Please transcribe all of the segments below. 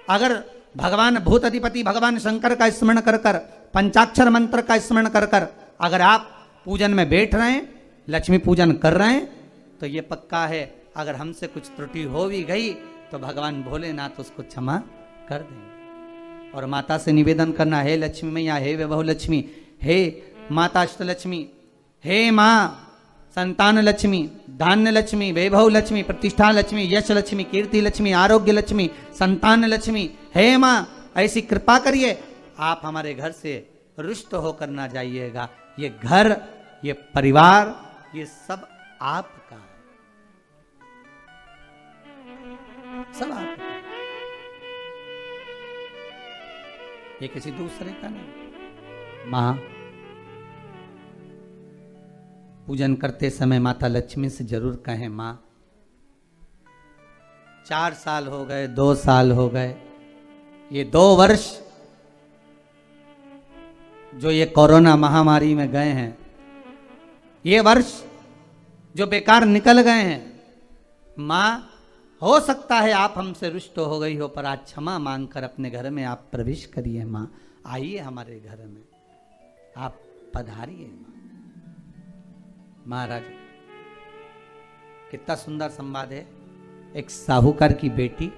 अगर भगवान भूत अधिपति भगवान शंकर का स्मरण कर कर, पंचाक्षर मंत्र का स्मरण कर कर अगर आप पूजन में बैठ रहे हैं, लक्ष्मी पूजन कर रहे हैं, तो ये पक्का है अगर हमसे कुछ त्रुटि हो भी गई तो भगवान भोलेनाथ उसको क्षमा कर देंगे। और माता से निवेदन करना, हे लक्ष्मी मैया, हे वैभव लक्ष्मी, हे माता अष्टलक्ष्मी, हे माँ संतान लक्ष्मी, धान्य लक्ष्मी, वैभव लक्ष्मी, प्रतिष्ठा लक्ष्मी, यश लक्ष्मी, कीर्ति लक्ष्मी, आरोग्य लक्ष्मी, संतान लक्ष्मी, हे माँ ऐसी कृपा करिए, आप हमारे घर से रुष्ट होकर ना जाइएगा। ये घर, ये परिवार, ये सब आपका है, सब आपका है, ये किसी दूसरे का नहीं। मां पूजन करते समय माता लक्ष्मी से जरूर कहें, मां 4 साल हो गए, 2 साल हो गए, ये 2 वर्ष जो ये कोरोना महामारी में गए हैं, ये वर्ष जो बेकार निकल गए हैं, मां हो सकता है आप हमसे रुष्ट हो गई हो, पर आज क्षमा मांगकर अपने घर में आप प्रवेश करिए। मां आइए हमारे घर में, आप पधारिए। मां महाराज कितना सुंदर संवाद है। एक साहूकार की बेटी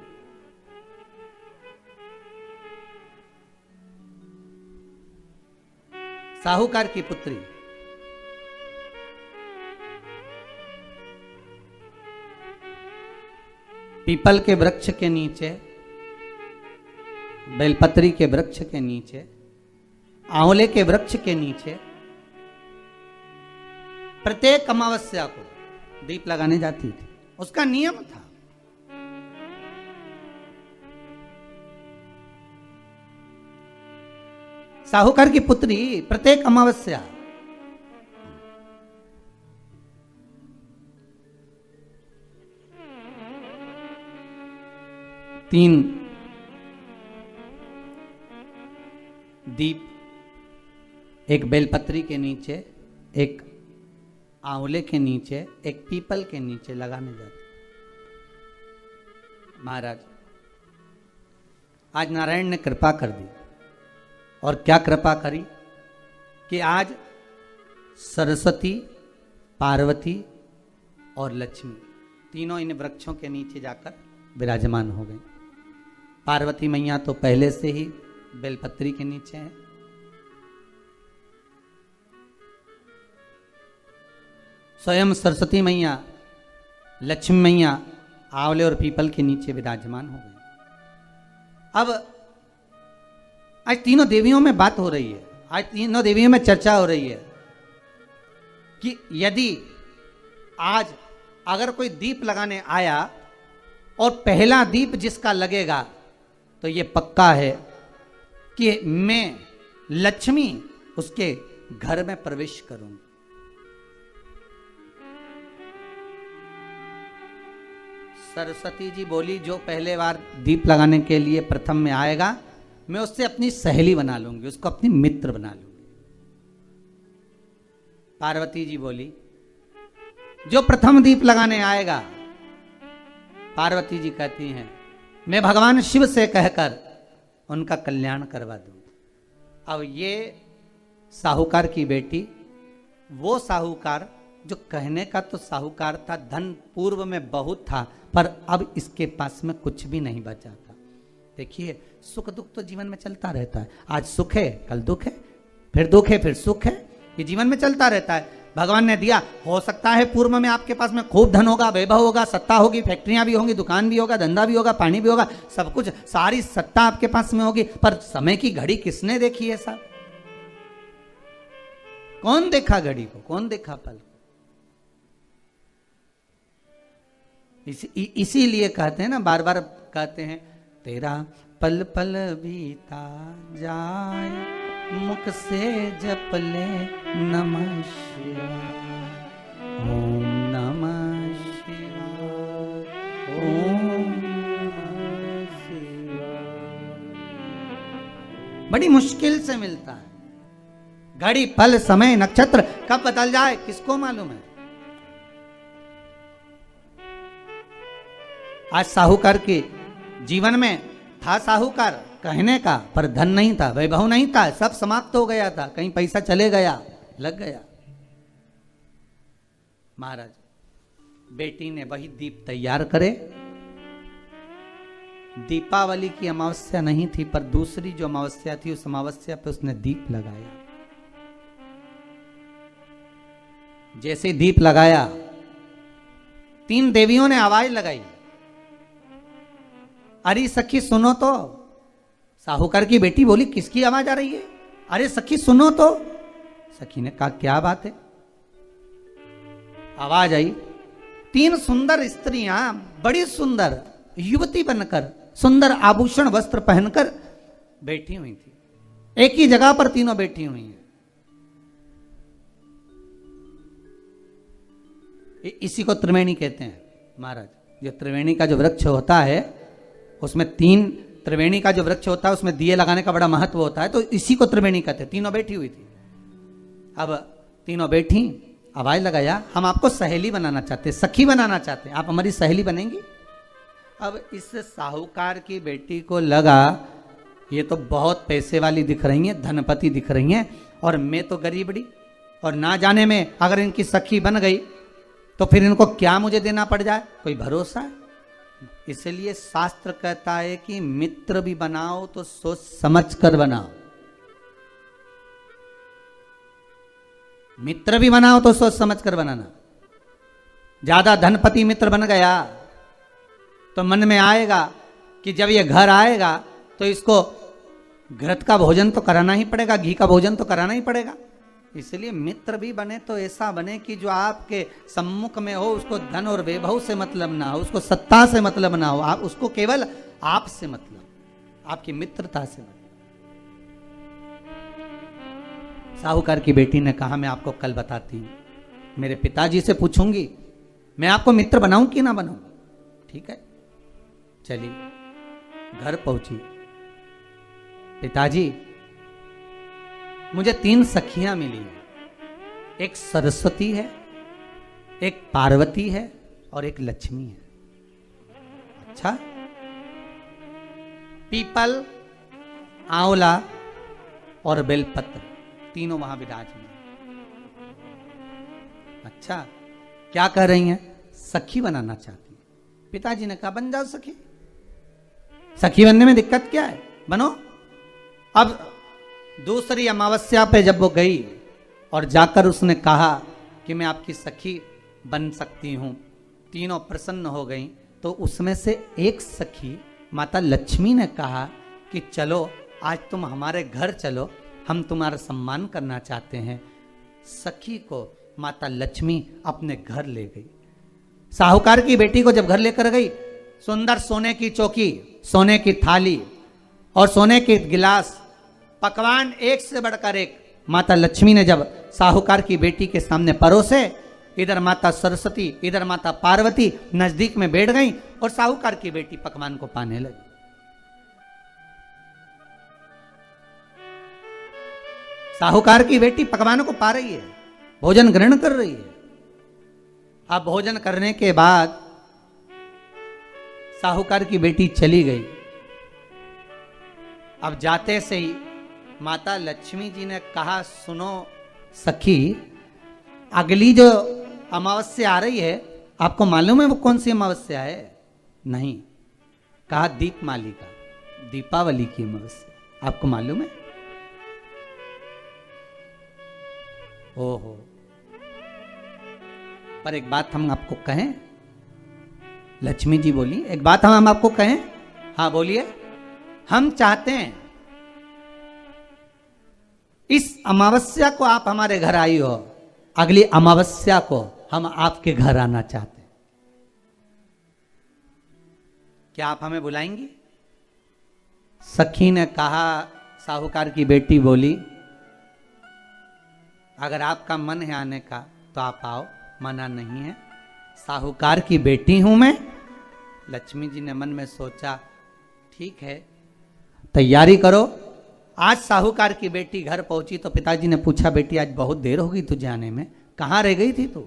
साहूकार की पुत्री पीपल के वृक्ष के नीचे, बेलपत्री के वृक्ष के नीचे, आंवले के वृक्ष के नीचे प्रत्येक अमावस्या को दीप लगाने जाती थी। उसका नियम था। साहूकार की पुत्री प्रत्येक अमावस्या तीन दीप, एक बेलपत्री के नीचे, एक आंवले के नीचे, एक पीपल के नीचे लगाने जाते। महाराज आज नारायण ने कृपा कर दी, और क्या कृपा करी कि आज सरस्वती, पार्वती और लक्ष्मी तीनों इन वृक्षों के नीचे जाकर विराजमान हो गए। पार्वती मैया तो पहले से ही बेलपत्री के नीचे है, स्वयं सरस्वती मैया, लक्ष्मी मैया आंवले और पीपल के नीचे विराजमान हो गई। अब आज तीनों देवियों में बात हो रही है, आज तीनों देवियों में चर्चा हो रही है कि यदि आज अगर कोई दीप लगाने आया और पहला दीप जिसका लगेगा तो ये पक्का है कि मैं लक्ष्मी उसके घर में प्रवेश करूंगी। सरस्वती जी बोली, जो पहले बार दीप लगाने के लिए प्रथम में आएगा मैं उससे अपनी सहेली बना लूंगी, उसको अपनी मित्र बना लूंगी। पार्वती जी बोली, जो प्रथम दीप लगाने आएगा, पार्वती जी कहती हैं मैं भगवान शिव से कहकर उनका कल्याण करवा दूंगी। अब ये साहूकार की बेटी, वो साहूकार जो कहने का तो साहूकार था, धन पूर्व में बहुत था, पर अब इसके पास में कुछ भी नहीं बचा था। देखिए सुख दुख तो जीवन में चलता रहता है, आज सुख है कल दुख है, फिर दुख है फिर सुख है, ये जीवन में चलता रहता है। भगवान ने दिया, हो सकता है पूर्व में आपके पास में खूब धन होगा, वैभव होगा, सत्ता होगी, फैक्ट्रियां भी होंगी, दुकान भी होगा, धंधा भी होगा, पानी भी होगा, सब कुछ, सारी सत्ता आपके पास में होगी, पर समय की घड़ी किसने देखी है साहब? कौन देखा घड़ी को, कौन देखा पल को? इसीलिए कहते हैं ना, बार बार कहते हैं, तेरा पल पल बीता जाए, मुख से जप ले नमः शिवाय, ओम नमः शिवाय, ओम नमः शिवाय। बड़ी मुश्किल से मिलता है। घड़ी पल समय नक्षत्र कब बदल जाए किसको मालूम है? आज साहूकार के जीवन में था साहूकार कहने का, पर धन नहीं था, वैभव नहीं था, सब समाप्त हो गया था, कहीं पैसा चले गया, लग गया। महाराज बेटी ने वही दीप तैयार करे। दीपावली की अमावस्या नहीं थी, पर दूसरी जो अमावस्या थी उस अमावस्या पे उसने दीप लगाया। जैसे दीप लगाया, 3 देवियों ने आवाज लगाई, अरे सखी सुनो तो। साहूकार की बेटी बोली, किसकी आवाज आ रही है? अरे सखी सुनो तो। सखी ने कहा, क्या बात है? आवाज आई, 3 सुंदर स्त्रियां, बड़ी सुंदर युवती बनकर, सुंदर आभूषण वस्त्र पहनकर बैठी हुई थी। एक ही जगह पर तीनों बैठी हुई हैं। इसी को त्रिवेणी कहते हैं महाराज। जो त्रिवेणी का जो वृक्ष होता है, उसमें 3 त्रिवेणी का जो वृक्ष होता है उसमें दिए लगाने का बड़ा महत्व होता है, तो इसी को त्रिवेणी कहते हैं। तीनों बैठी हुई थी। अब तीनों बैठी, आवाज लगाया, हम आपको सहेली बनाना चाहते, सखी बनाना चाहते, आप हमारी सहेली बनेंगी? अब इस साहूकार की बेटी को लगा, ये तो बहुत पैसे वाली दिख रही हैं, धनपति दिख रही हैं, और मैं तो गरीबड़ी, और ना जाने में अगर इनकी सखी बन गई तो फिर इनको क्या मुझे देना पड़ जाए, कोई भरोसा है? इसलिए शास्त्र कहता है कि मित्र भी बनाओ तो सोच समझ कर बनाओ। मित्र भी बनाओ तो सोच समझ कर बनाना। ज्यादा धनपति मित्र बन गया तो मन में आएगा कि जब ये घर आएगा तो इसको घृत का भोजन तो कराना ही पड़ेगा, घी का भोजन तो कराना ही पड़ेगा। इसलिए मित्र भी बने तो ऐसा बने कि जो आपके सम्मुख में हो, उसको धन और वैभव से मतलब ना हो, उसको सत्ता से मतलब ना हो, आप उसको केवल आपसे मतलब, आपकी मित्रता से मतलब। साहूकार की बेटी ने कहा, मैं आपको कल बताती हूं, मेरे पिताजी से पूछूंगी, मैं आपको मित्र बनाऊं कि ना बनाऊं? ठीक है, चलिए। घर पहुंची, पिताजी मुझे 3 सखियां मिली हैं, एक सरस्वती है, एक पार्वती है और एक लक्ष्मी है। अच्छा, पीपल, आंवला और बेलपत्र तीनों वहां विराजमान। अच्छा, क्या कह रही हैं? सखी बनाना चाहती हैं। पिताजी ने कहा, बन जाओ सखी, सखी बनने में दिक्कत क्या है, बनो। अब दूसरी अमावस्या पे जब वो गई और जाकर उसने कहा कि मैं आपकी सखी बन सकती हूं, तीनों प्रसन्न हो गई। तो उसमें से एक सखी माता लक्ष्मी ने कहा कि चलो आज तुम हमारे घर चलो, हम तुम्हारा सम्मान करना चाहते हैं। सखी को माता लक्ष्मी अपने घर ले गई। साहूकार की बेटी को जब घर लेकर गई, सुंदर सोने की चौकी, सोने की थाली और सोने के गिलास, पकवान एक से बढ़कर एक माता लक्ष्मी ने जब साहूकार की बेटी के सामने परोसे, इधर माता सरस्वती, इधर माता पार्वती नजदीक में बैठ गई और साहूकार की बेटी पकवान को पाने लगी। साहूकार की बेटी पकवानों को पा रही है, भोजन ग्रहण कर रही है। अब भोजन करने के बाद साहूकार की बेटी चली गई। अब जाते से ही माता लक्ष्मी जी ने कहा, सुनो सखी, अगली जो अमावस्या आ रही है, आपको मालूम है वो कौन सी अमावस्या है? नहीं। कहा, दीपमालिका, दीपावली की अमावस्या, आपको मालूम है? ओहो, पर एक बात हम आपको कहें? लक्ष्मी जी बोली, एक बात हम आपको कहें? हाँ बोलिए। हम चाहते हैं इस अमावस्या को आप हमारे घर आई हो, अगली अमावस्या को हम आपके घर आना चाहते हैं। क्या आप हमें बुलाएंगी? सखी ने कहा, साहूकार की बेटी बोली, अगर आपका मन है आने का तो आप आओ, मना नहीं है। साहूकार की बेटी हूं मैं। लक्ष्मी जी ने मन में सोचा, ठीक है, तैयारी करो। आज साहूकार की बेटी घर पहुंची तो पिताजी ने पूछा, बेटी आज बहुत देर हो गई तुझे आने में, कहां रह गई थी तू?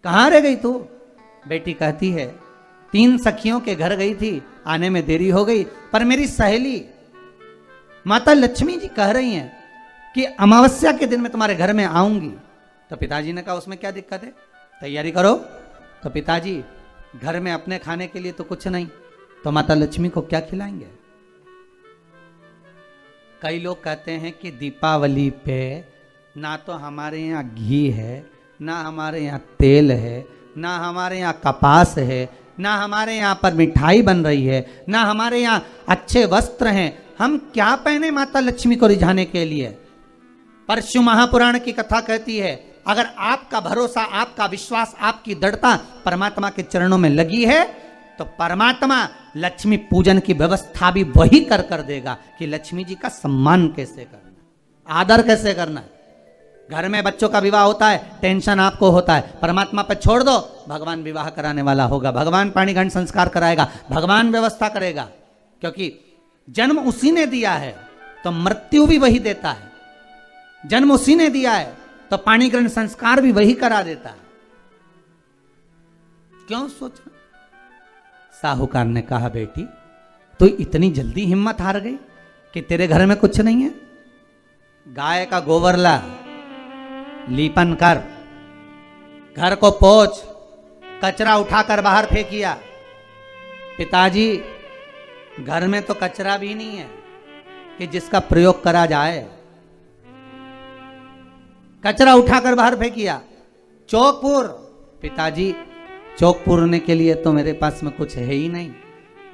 कहां रह गई तू? बेटी कहती है, 3 सखियों के घर गई थी, आने में देरी हो गई, पर मेरी सहेली माता लक्ष्मी जी कह रही हैं कि अमावस्या के दिन मैं तुम्हारे घर में आऊंगी। तो पिताजी ने कहा उसमें क्या दिक्कत है, तैयारी करो। तो पिताजी घर में अपने खाने के लिए तो कुछ नहीं, तो माता लक्ष्मी को क्या खिलाएंगे। कई लोग कहते हैं कि दीपावली पे ना तो हमारे यहाँ घी है, ना हमारे यहाँ तेल है, ना हमारे यहाँ कपास है, ना हमारे यहाँ पर मिठाई बन रही है, ना हमारे यहाँ अच्छे वस्त्र हैं, हम क्या पहने माता लक्ष्मी को रिझाने के लिए। परशु महापुराण की कथा कहती है अगर आपका भरोसा, आपका विश्वास, आपकी दृढ़ता परमात्मा के चरणों में लगी है तो परमात्मा लक्ष्मी पूजन की व्यवस्था भी वही कर देगा कि लक्ष्मी जी का सम्मान कैसे करना, आदर कैसे करना है। घर में बच्चों का विवाह होता है, टेंशन आपको होता है, परमात्मा पर छोड़ दो, भगवान विवाह कराने वाला होगा, भगवान पाणिग्रहण संस्कार कराएगा, भगवान व्यवस्था करेगा, क्योंकि जन्म उसी ने दिया है तो मृत्यु भी वही देता है, जन्म उसी ने दिया है तो पाणिग्रहण संस्कार भी वही करा देता है। क्यों सोचना। साहूकार ने कहा बेटी तो इतनी जल्दी हिम्मत हार गई कि तेरे घर में कुछ नहीं है। गाय का गोबर ला, लीपन कर, घर को पोंछ, कचरा उठाकर बाहर फेंकिया। पिताजी घर में तो कचरा भी नहीं है कि जिसका प्रयोग करा जाए, कचरा उठाकर बाहर फेंकिया। चौक पिताजी चौक पूरने के लिए तो मेरे पास में कुछ है ही नहीं,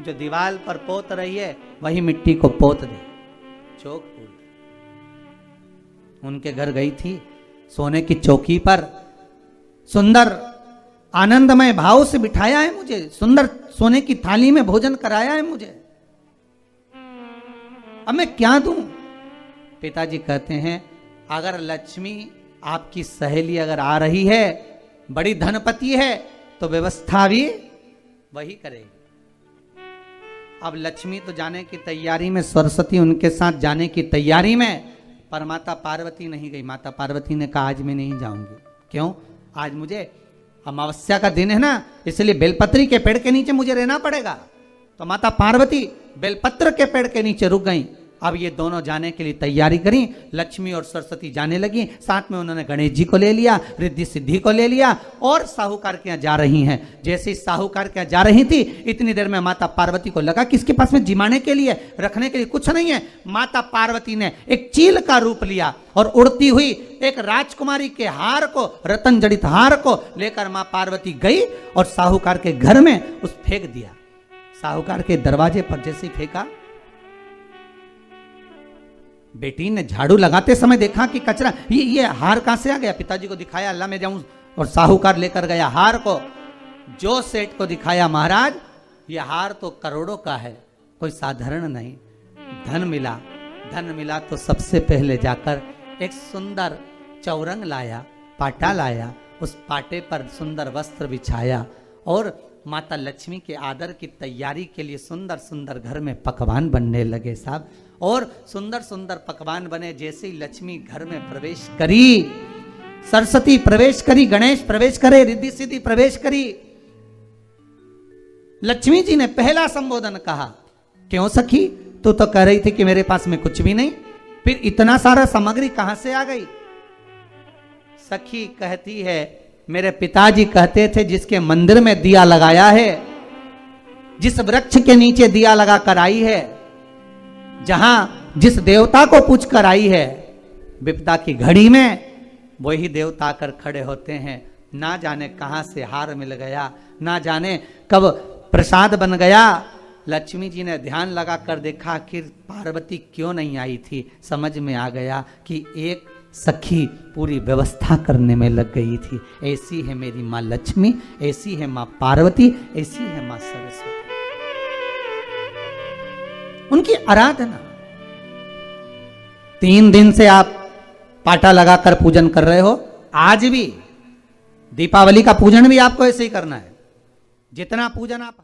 जो दीवार पर पोत रही है वही मिट्टी को पोत दे, चौक पूर। उनके घर गई थी, सोने की चौकी पर सुंदर आनंदमय भाव से बिठाया है मुझे, सुंदर सोने की थाली में भोजन कराया है मुझे, अब मैं क्या दूं। पिताजी कहते हैं अगर लक्ष्मी आपकी सहेली अगर आ रही है, बड़ी धनपति है, तो व्यवस्था भी वही करेगी। अब लक्ष्मी तो जाने की तैयारी में, सरस्वती उनके साथ जाने की तैयारी में, पर माता पार्वती नहीं गई। माता पार्वती ने कहा आज मैं नहीं जाऊंगी। क्यों? आज मुझे अमावस्या का दिन है ना, इसलिए बेलपत्री के पेड़ के नीचे मुझे रहना पड़ेगा। तो माता पार्वती बेलपत्र के पेड़ के नीचे रुक गई। अब ये दोनों जाने के लिए तैयारी करी, लक्ष्मी और सरस्वती जाने लगी, साथ में उन्होंने गणेश जी को ले लिया, रिद्धि सिद्धि को ले लिया और साहूकार के यहाँ जा रही हैं। जैसे ही साहूकार के यहाँ जा रही थी, इतनी देर में माता पार्वती को लगा कि इसके पास में जिमाने के लिए, रखने के लिए कुछ नहीं है। माता पार्वती ने एक चील का रूप लिया और उड़ती हुई एक राजकुमारी के हार को, रतन जड़ित हार को लेकर मां पार्वती गई और साहूकार के घर में उस फेंक दिया। साहूकार के दरवाजे पर जैसे फेंका, बेटी ने झाड़ू लगाते समय देखा कि कचरा, ये हार कहां से आ गया। पिताजी को दिखाया, अल्लाह मैं जाऊं, और साहूकार लेकर गया हार को। जो सेठ को दिखाया, महाराज ये हार तो करोड़ों का है, कोई साधारण नहीं। धन मिला तो सबसे पहले जाकर एक सुंदर चौरंग लाया, पाटा लाया, उस पाटे पर सुंदर वस्त्र बिछाया और माता लक्ष्मी के आदर की तैयारी के लिए सुंदर सुंदर घर में पकवान बनने लगे साहब। और सुंदर सुंदर पकवान बने। जैसे ही लक्ष्मी घर में प्रवेश करी, सरस्वती प्रवेश करी, गणेश प्रवेश करे, रिद्धि सिद्धि प्रवेश करी, लक्ष्मी जी ने पहला संबोधन कहा, क्यों सखी तू तो कह रही थी कि मेरे पास में कुछ भी नहीं, फिर इतना सारा सामग्री कहां से आ गई। सखी कहती है मेरे पिताजी कहते थे जिसके मंदिर में दिया लगाया है, जिस वृक्ष के नीचे दिया लगा कर आई है, जहां जिस देवता को पूछ कर आई है, विपदा की घड़ी में वही देवता आकर खड़े होते हैं। ना जाने कहां से हार मिल गया, ना जाने कब प्रसाद बन गया। लक्ष्मी जी ने ध्यान लगा कर देखा आखिर पार्वती क्यों नहीं आई थी। समझ में आ गया कि एक सखी पूरी व्यवस्था करने में लग गई थी। ऐसी है मेरी माँ लक्ष्मी, ऐसी है माँ पार्वती, ऐसी है माँ सरस्वती। उनकी आराधना 3 दिन से आप पाटा लगाकर पूजन कर रहे हो। आज भी दीपावली का पूजन भी आपको ऐसे ही करना है। जितना पूजन आप